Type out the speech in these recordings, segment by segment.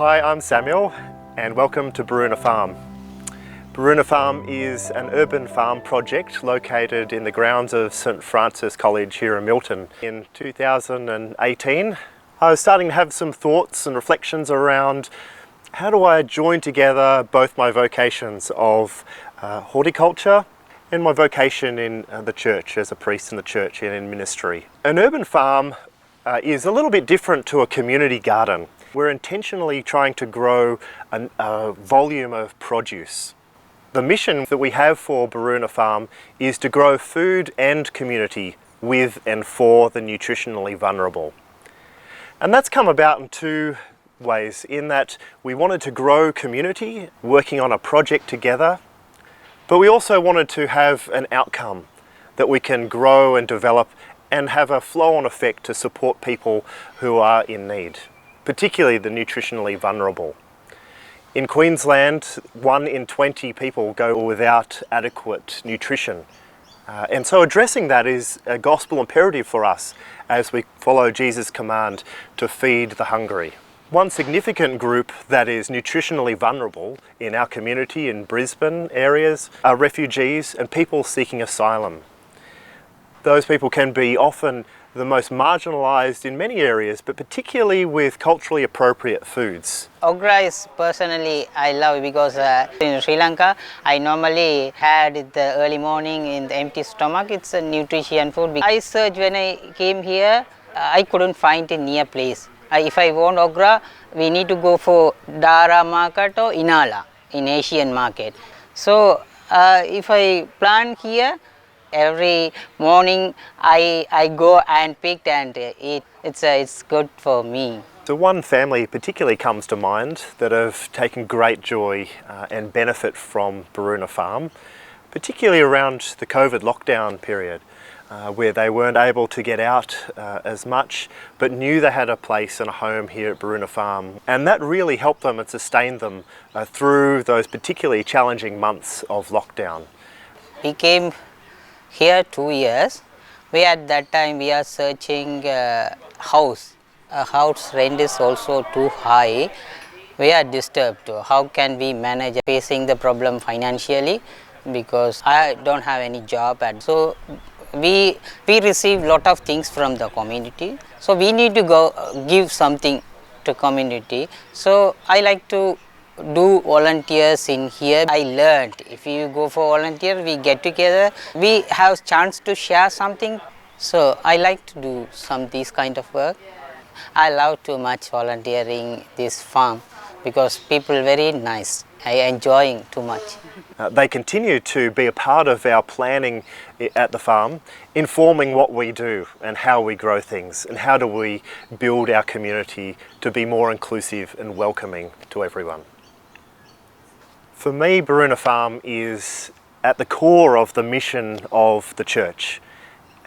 Hi, I'm Samuel and welcome to Baroona Farm. Baroona Farm is an urban farm project located in the grounds of St Francis College here in Milton. In 2018, I was starting to have some thoughts and reflections around how do I join together both my vocations of horticulture and my vocation in the church as a priest in the church and in ministry. An urban farm is a little bit different to a community garden. We're intentionally trying to grow a volume of produce. The mission that we have for Baroona Farm is to grow food and community with and for the nutritionally vulnerable. And that's come about in two ways, in that we wanted to grow community, working on a project together, but we also wanted to have an outcome that we can grow and develop and have a flow-on effect to support people who are in need, particularly the nutritionally vulnerable. In Queensland, 1 in 20 people go without adequate nutrition. And so addressing that is a gospel imperative for us as we follow Jesus' command to feed the hungry. One significant group that is nutritionally vulnerable in our community in Brisbane areas are refugees and people seeking asylum. Those people can be often the most marginalised in many areas, but particularly with culturally appropriate foods. Okra is personally I love because in Sri Lanka I normally had it the early morning in the empty stomach. It's a nutrition food. I searched when I came here, I couldn't find a near place. If I want okra, we need to go for Dara market or Inala in Asian market. So if I plant here, every morning I go and pick and eat. It's good for me. So one family particularly comes to mind that have taken great joy and benefit from Baroona Farm, particularly around the COVID lockdown period, where they weren't able to get out as much, but knew they had a place and a home here at Baroona Farm. And that really helped them and sustained them through those particularly challenging months of lockdown. We came here 2 years. At that time we are searching house. A house rent is also too high. We are disturbed. How can we manage facing the problem financially, because I don't have any job, and so we receive lot of things from the community. So we need to go give something to community. So I like to do volunteers in here. I learned if you go for volunteer, we get together, we have chance to share something. So I like to do these kind of work. I love too much volunteering this farm because people very nice. I enjoying too much. They continue to be a part of our planning at the farm, informing what we do and how we grow things and how do we build our community to be more inclusive and welcoming to everyone. For me, Baroona Farm is at the core of the mission of the church.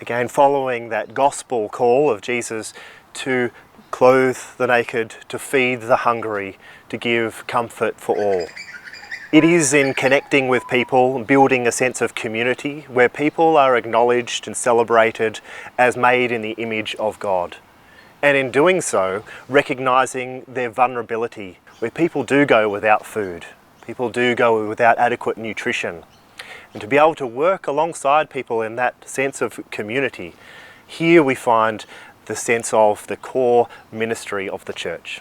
Again, following that gospel call of Jesus to clothe the naked, to feed the hungry, to give comfort for all. It is in connecting with people, building a sense of community where people are acknowledged and celebrated as made in the image of God. And in doing so, recognising their vulnerability, where people do go without food. People do go without adequate nutrition. And to be able to work alongside people in that sense of community, here we find the sense of the core ministry of the church.